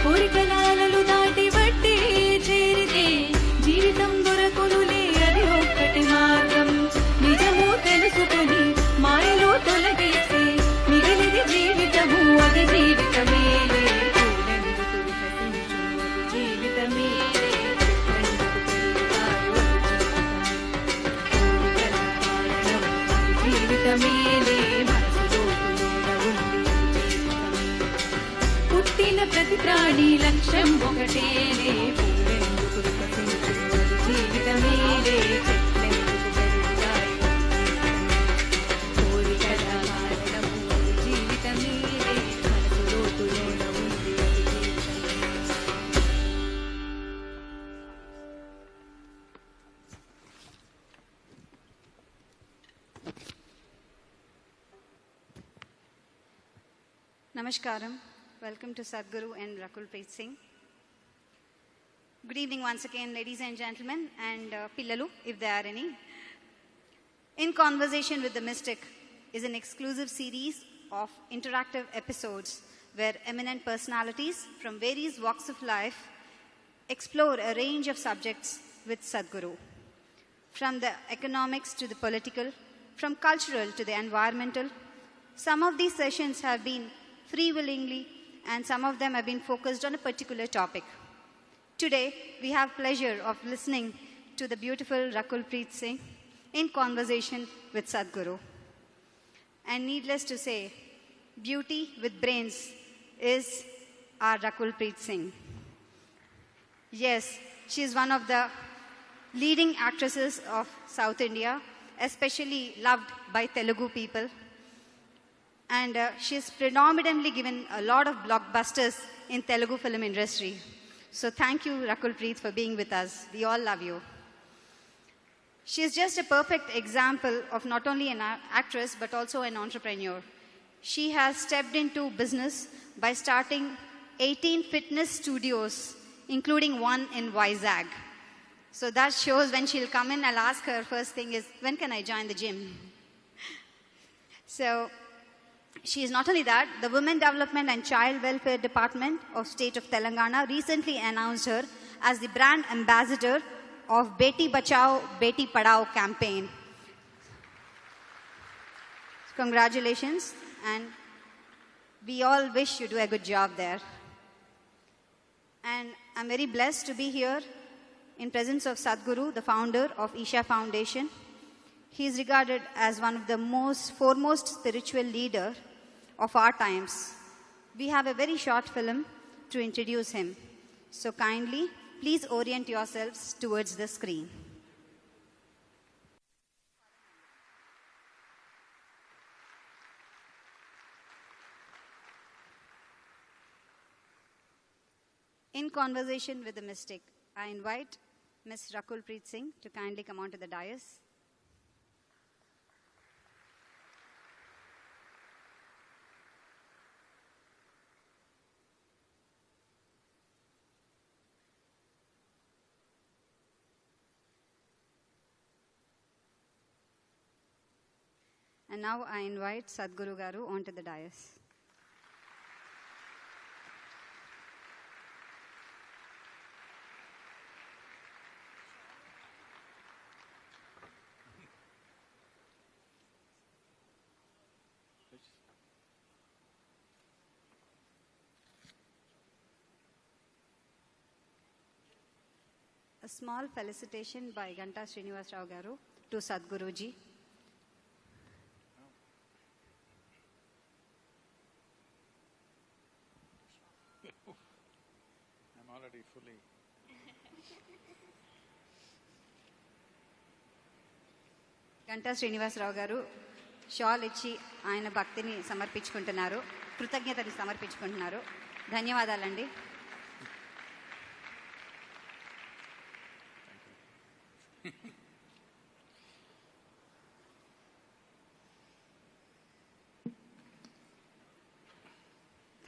కోరికలాలలు దాటి వట్టి చేరితే జీవితం దొరకునులే అది ఒక్కటి మార్గం. నిజము తెలుసుకొని మాయలో తొలగేసి మిగిలిది జీవితము అది జీవితమేలే. పుట్టిన ప్రతి ప్రాణి లక్ష్యం ఒకటేలే. పూలెందుకు వికసించు జీవితమేలే. చెట్లెందుకు పెరుగుతాయి కోరికల కారణము జీవితమేలే. మనసు లోతులోన ఉంది Namaskaram. Welcome to Sadhguru and Rakul Preet Singh. Good evening once again, ladies and gentlemen, and Pillalu, if there are any. In Conversation with the Mystic is an exclusive series of interactive episodes where eminent personalities from various walks of life explore a range of subjects with Sadhguru. From the economics to the political, from cultural to the environmental, some of these sessions have been free willingly and some of them have been focused on a particular topic. Today, we have pleasure of listening to the beautiful Rakul Preet Singh in conversation with Sadhguru. And needless to say, beauty with brains is our Rakul Preet Singh. Yes, she is one of the leading actresses of South India, especially loved by Telugu people. And she has predominantly given a lot of blockbusters in Telugu film industry. So thank you, Rakul Preet, for being with us. We all love you. She is just a perfect example of not only an actress, but also an entrepreneur. She has stepped into business by starting 18 fitness studios, including one in Vizag. So that shows when she'll come in, I'll ask her first thing is, when can I join the gym? So she is not only that, the Women Development and Child Welfare Department of State of Telangana recently announced her as the brand ambassador of Beti Bachao, Beti Padhao campaign. Congratulations, and we all wish you do a good job there. And I'm very blessed to be here in presence of Sadhguru, the founder of Isha Foundation. He is regarded as one of the foremost spiritual leader of our times. We have a very short film to introduce him. So kindly, please orient yourselves towards the screen. In Conversation with the Mystic, I invite Ms. Rakul Preet Singh to kindly come onto the dais. And now I invite Sadhguru Garu onto the dais. A small felicitation by Ganta Srinivas Rao Garu to Sadhguru ji. I'm already fully. Ganta Srinivas Rao Garu shawl ఇచ్చి ఆయన భక్తిని సమర్పించుకుంటున్నారు, కృతజ్ఞతని సమర్పించుకుంటున్నారు. ధన్యవాదాలండి.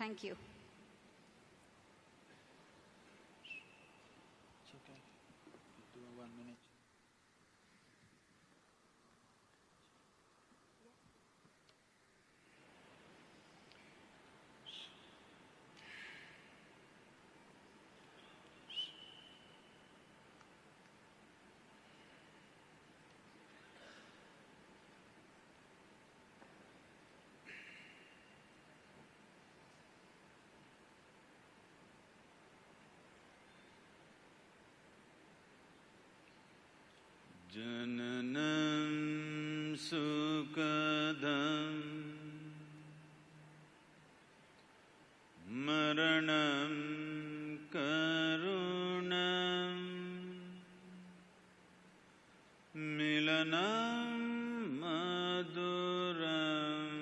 Thank you. It's okay. Do 1 minute. Jananam sukadam maranam karunam milanam maduram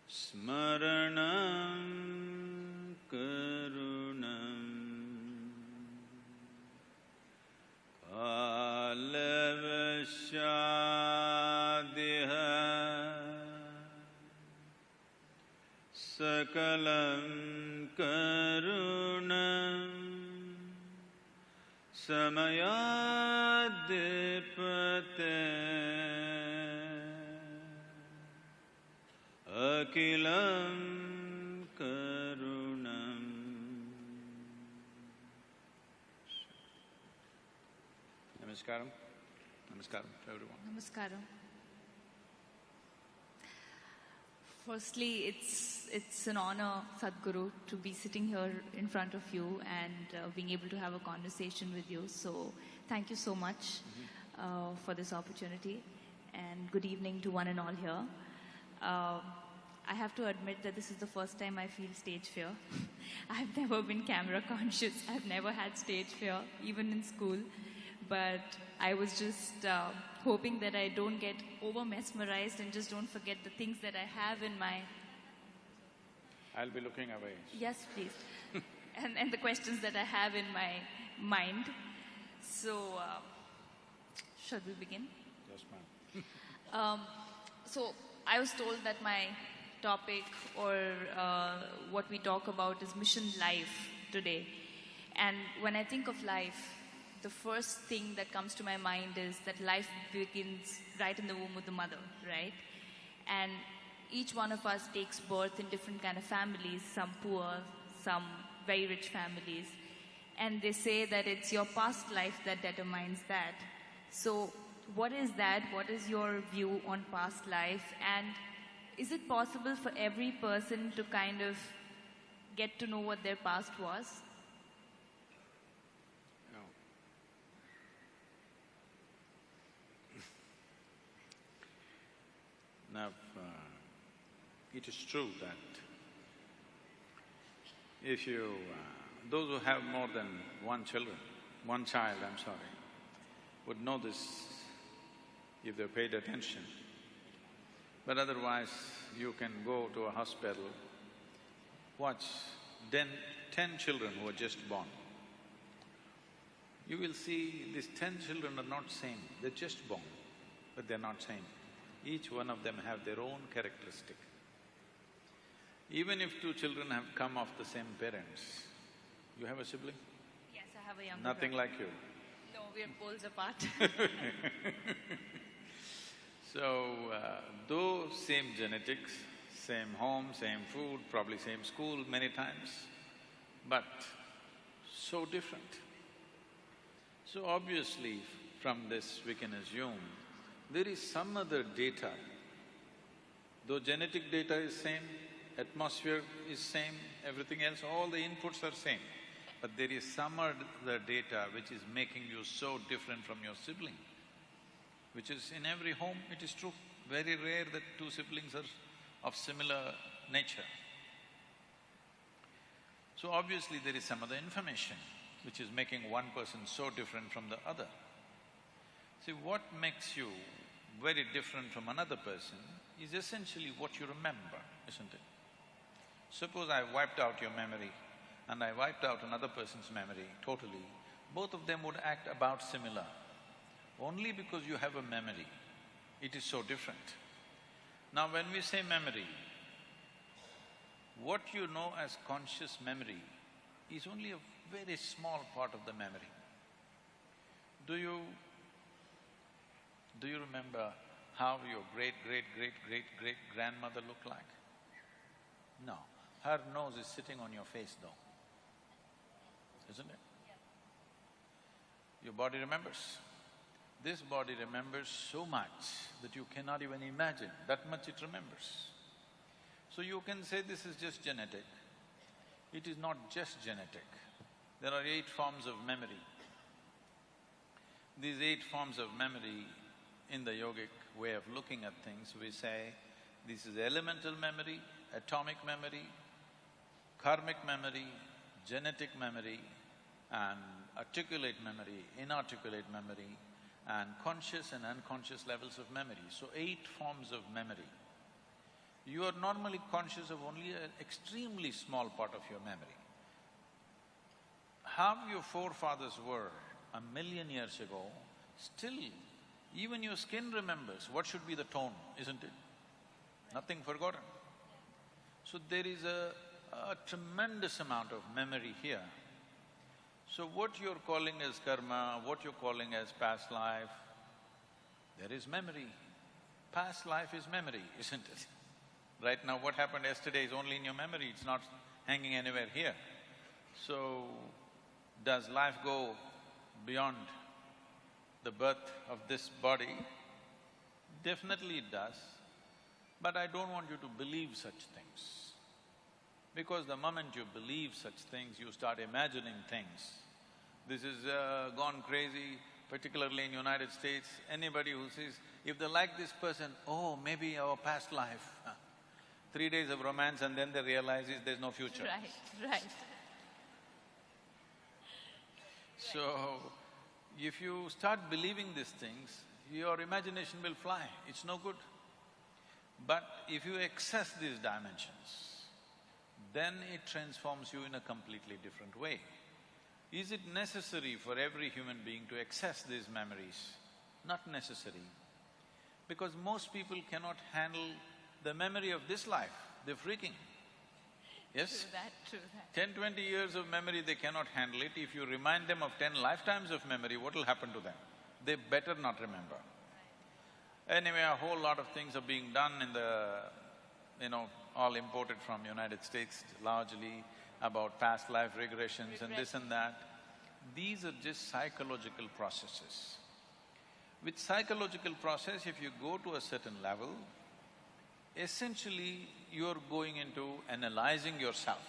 smaranam karunam kalavashadiha sakalam karunam samayadipate akilam karunam. Namaskaram. Namaskaram to everyone. Namaskaram. Firstly, it's an honor, Sadhguru, to be sitting here in front of you and being able to have a conversation with you. So thank you so much for this opportunity, and good evening to one and all here. I have to admit that this is the first time I feel stage fear. I've never been camera conscious. I've never had stage fear, even in school. But I was just hoping that I don't get over mesmerized and just don't forget the things that I have in my… I'll be looking away. Yes, please. and the questions that I have in my mind. So, shall we begin? Yes, ma'am. So, I was told that my topic or what we talk about is mission life today. And when I think of life, the first thing that comes to my mind is that life begins right in the womb of the mother, right? And each one of us takes birth in different kind of families, some poor, some very rich families. And they say that it's your past life that determines that. So what is that? What is your view on past life? And is it possible for every person to kind of get to know what their past was? Now, it is true that if you… those who have more than one child, would know this if they paid attention. But otherwise, you can go to a hospital, watch 10 children who are just born. You will see these 10 children are not same, they're just born, but they're not same. Each one of them have their own characteristic. Even if two children have come off the same parents, you have a sibling? Yes, I have a younger Nothing brother. like you. No, we're poles apart. So, though same genetics, same home, same food, probably same school many times, but so different. So obviously, from this we can assume there is some other data. Though genetic data is same, atmosphere is same, everything else, all the inputs are same, but there is some other data which is making you so different from your sibling, which is in every home, it is true. Very rare that two siblings are of similar nature. So obviously there is some other information which is making one person so different from the other. See, what makes you very different from another person is essentially what you remember, isn't it? Suppose I wiped out your memory and I wiped out another person's memory totally, both of them would act about similar. Only because you have a memory, it is so different. Now when we say memory, what you know as conscious memory is only a very small part of the memory. Do you remember how your great-great-great-great-great-grandmother looked like? No. Her nose is sitting on your face though, isn't it? Yeah. Your body remembers. This body remembers so much that you cannot even imagine, that much it remembers. So you can say this is just genetic. It is not just genetic. There are 8 forms of memory. These 8 forms of memory in the yogic way of looking at things, we say this is elemental memory, atomic memory, karmic memory, genetic memory, and articulate memory, inarticulate memory, and conscious and unconscious levels of memory. So 8 forms of memory. You are normally conscious of only an extremely small part of your memory. How your forefathers were 1,000,000 years ago, still even your skin remembers what should be the tone, isn't it? Nothing forgotten. So there is a tremendous amount of memory here. So what you're calling as karma, what you're calling as past life, there is memory. Past life is memory, isn't it? Right now what happened yesterday is only in your memory, it's not hanging anywhere here. So, does life go beyond the birth of this body? Definitely it does, but I don't want you to believe such things. Because the moment you believe such things, you start imagining things. This is gone crazy, particularly in United States. Anybody who says, if they like this person, oh, maybe our past life. 3 days of romance and then they realize there's no future. Right. So, if you start believing these things, your imagination will fly, it's no good. But if you access these dimensions, then it transforms you in a completely different way. Is it necessary for every human being to access these memories? Not necessary. Because most people cannot handle the memory of this life, they're freaking. Yes? True that. 10, 20 years of memory, they cannot handle it. If you remind them of 10 lifetimes of memory, what will happen to them? They better not remember. Anyway, a whole lot of things are being done in the, all imported from United States largely, about past life regressions and this and that. These are just psychological processes. With psychological process, if you go to a certain level, essentially you're going into analyzing yourself.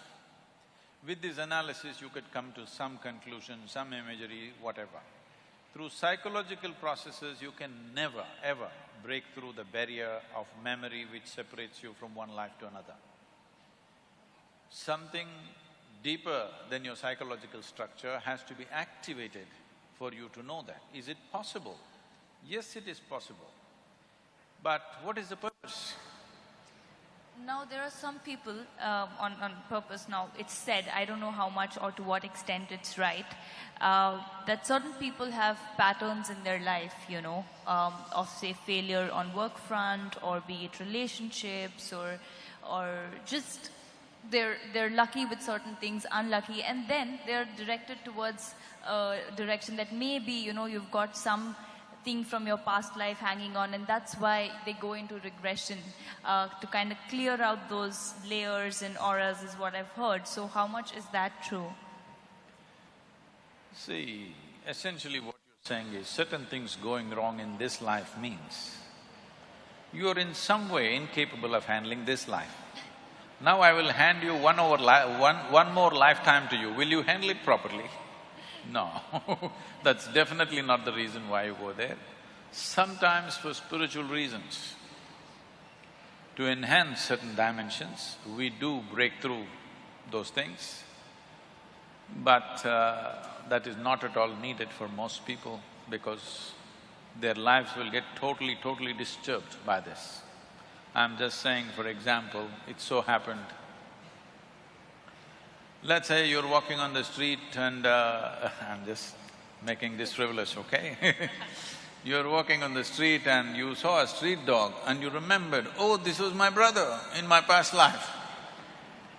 With this analysis, you could come to some conclusion, some imagery, whatever. Through psychological processes, you can never, ever break through the barrier of memory which separates you from one life to another. Something deeper than your psychological structure has to be activated for you to know that. Is it possible? Yes, it is possible. But what is the purpose? Now, there are some people on purpose now, it's said, I don't know how much or to what extent it's right, that certain people have patterns in their life, of say failure on work front or be it relationships or just they're lucky with certain things, unlucky, and then they're directed towards a direction that maybe, you've got some thing from your past life hanging on, and that's why they go into regression to kind of clear out those layers and auras is what I've heard. So how much is that true? See, essentially what you're saying is certain things going wrong in this life means you are in some way incapable of handling this life. Now I will hand you one more lifetime to you, will you handle it properly? No, that's definitely not the reason why you go there. Sometimes for spiritual reasons, to enhance certain dimensions, we do break through those things, but that is not at all needed for most people because their lives will get totally disturbed by this. I'm just saying, for example, it so happened, let's say you're walking on the street and I'm just making this frivolous, okay? You're walking on the street and you saw a street dog and you remembered, oh, this was my brother in my past life.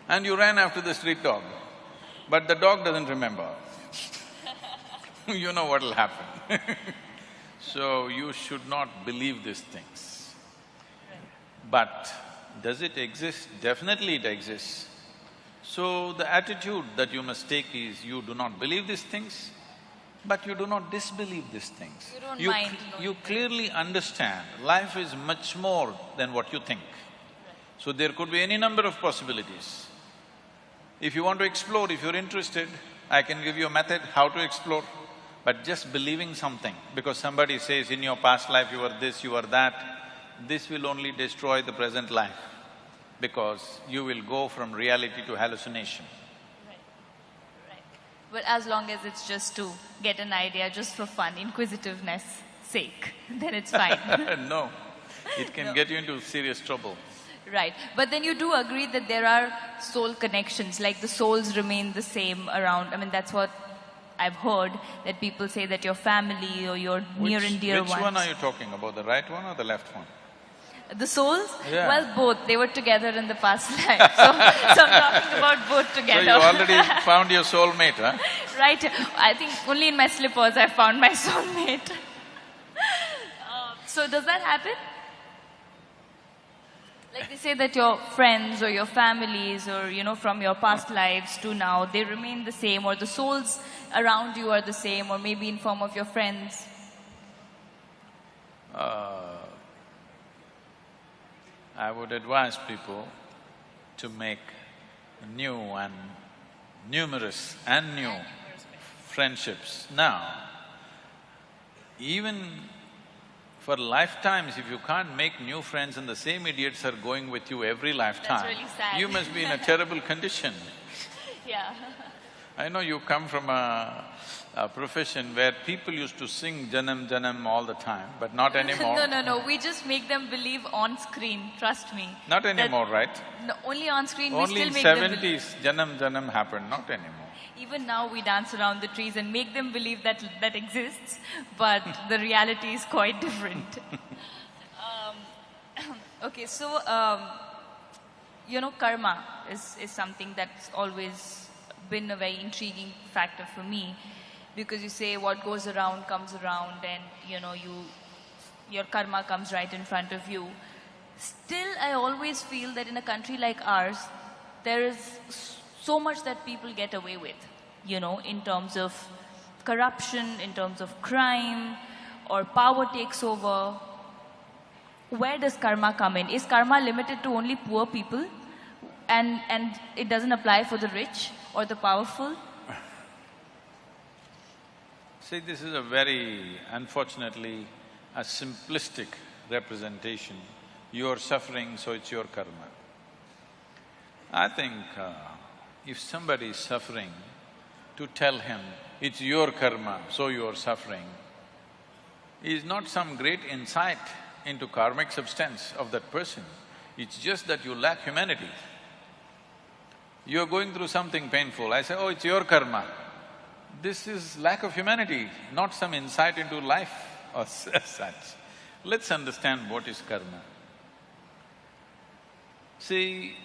And you ran after the street dog, but the dog doesn't remember. You know what'll happen. So you should not believe these things. But does it exist? Definitely it exists. So the attitude that you must take is you do not believe these things, but you do not disbelieve these things. You don't mind knowing You clearly understand life is much more than what you think. So there could be any number of possibilities. If you want to explore, if you're interested, I can give you a method how to explore. But just believing something, because somebody says in your past life you were this, you were that, this will only destroy the present life, because you will go from reality to hallucination. Right, right. But as long as it's just to get an idea, just for fun, inquisitiveness sake, then it's fine. No, it can No. get you into serious trouble. Right. But then you do agree that there are soul connections, like the souls remain the same around. I mean, that's what I've heard, that people say that your family or your near and dear Which ones… one are you talking about, the right one or the left one? The souls? Yeah. Well, both. They were together in the past life. So I'm talking about both So together. you already found your soulmate, huh? Right. I think only in my slippers I found my soulmate. So does that happen? Like they say that your friends or your families or, from your past lives to now, they remain the same, or the souls around you are the same, or maybe in form of your friends. I would advise people to make new and numerous and new friendships now. Even for lifetimes, if you can't make new friends and the same idiots are going with you every lifetime, really sad. you must be in a terrible condition. Yeah. I know you come from a profession where people used to sing Janam Janam all the time, but not anymore. No. We just make them believe on screen, trust me. Not That- anymore, right? No, only on screen we Only still in make them believe. 70s Janam Janam happened, not anymore. Even now we dance around the trees and make them believe that that exists, but the reality is quite different. Okay, so, karma is something that's always been a very intriguing factor for me, because you say what goes around comes around, and, your karma comes right in front of you. Still, I always feel that in a country like ours, there is so much that people get away with, in terms of corruption, in terms of crime, or power takes over. Where does karma come in? Is karma limited to only poor people, and it doesn't apply for the rich or the powerful? See, this is a very, unfortunately, a simplistic representation. You're suffering, so it's your karma. I think if somebody is suffering, to tell him, it's your karma, so you're suffering, is not some great insight into karmic substance of that person. It's just that you lack humanity. You're going through something painful, I say, oh, it's your karma. This is lack of humanity, not some insight into life or such. Let's understand what is karma. See,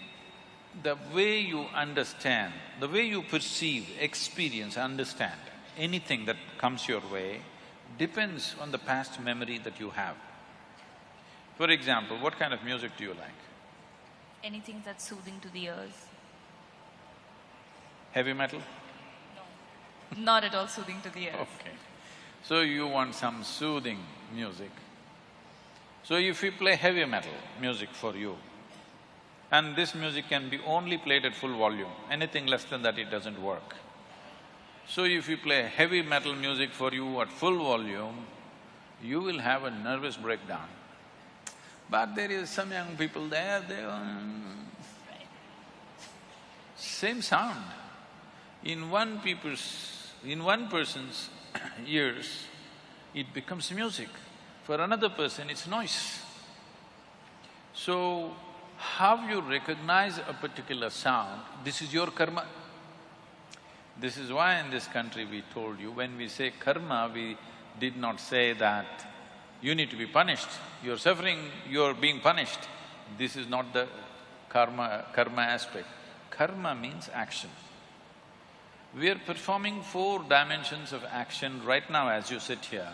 the way you understand, the way you perceive, experience, understand anything that comes your way depends on the past memory that you have. For example, what kind of music do you like? Anything that's soothing to the ears. Heavy metal? No. Not at all soothing to the ears. Okay. So you want some soothing music. So if we play heavy metal music for you, and this music can be only played at full volume, anything less than that it doesn't work. So if we play heavy metal music for you at full volume, you will have a nervous breakdown. But there is some young people there, same sound. In one person's ears, it becomes music. For another person, it's noise. So, how you recognize a particular sound, this is your karma. This is why in this country we told you, when we say karma, we did not say that you need to be punished, you're suffering, you're being punished. This is not the karma aspect. Karma means action. We are performing 4 dimensions of action right now as you sit here.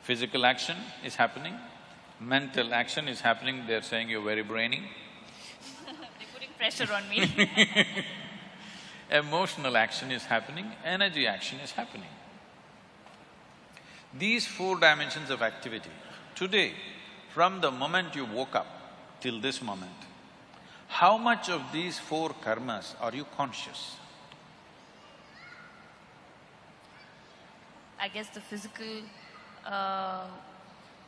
Physical action is happening, mental action is happening, they're saying you're very brainy. They're putting pressure on me. Emotional action is happening, energy action is happening. These 4 dimensions of activity, today, from the moment you woke up till this moment, how much of these 4 karmas are you conscious? I guess, the physical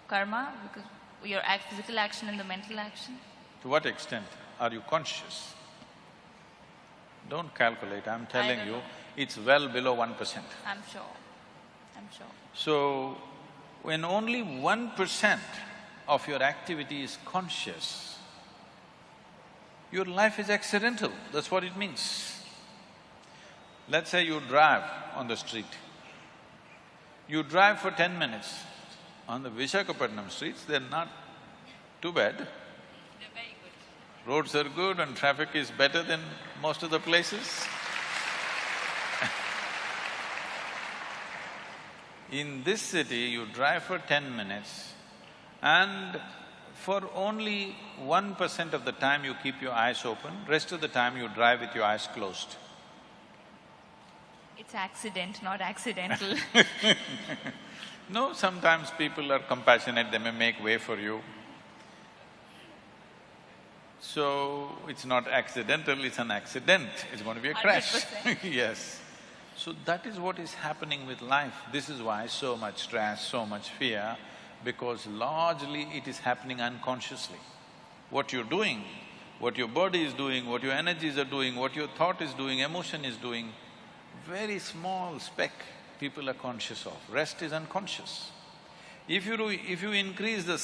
karma, because your physical action and the mental action? To what extent are you conscious? Don't calculate, I'm telling don't you, know. it's well below 1%. I'm sure. I'm sure. So, when only 1% of your activity is conscious, your life is accidental, that's what it means. Let's say you drive on the street. You drive for 10 minutes. On the Visakhapatnam streets, they're not too bad. They're very good. Roads are good and traffic is better than most of the places. In this city, you drive for 10 minutes and for only 1% of the time you keep your eyes open, rest of the time you drive with your eyes closed. It's accident, not accidental. No, sometimes people are compassionate, they may make way for you. So, it's not accidental, it's an accident, it's going to be a crash. 100%. Yes. So that is what is happening with life. This is why so much stress, so much fear, because largely it is happening unconsciously. What you're doing, what your body is doing, what your energies are doing, what your thought is doing, emotion is doing, very small speck people are conscious of, rest is unconscious. If you increase the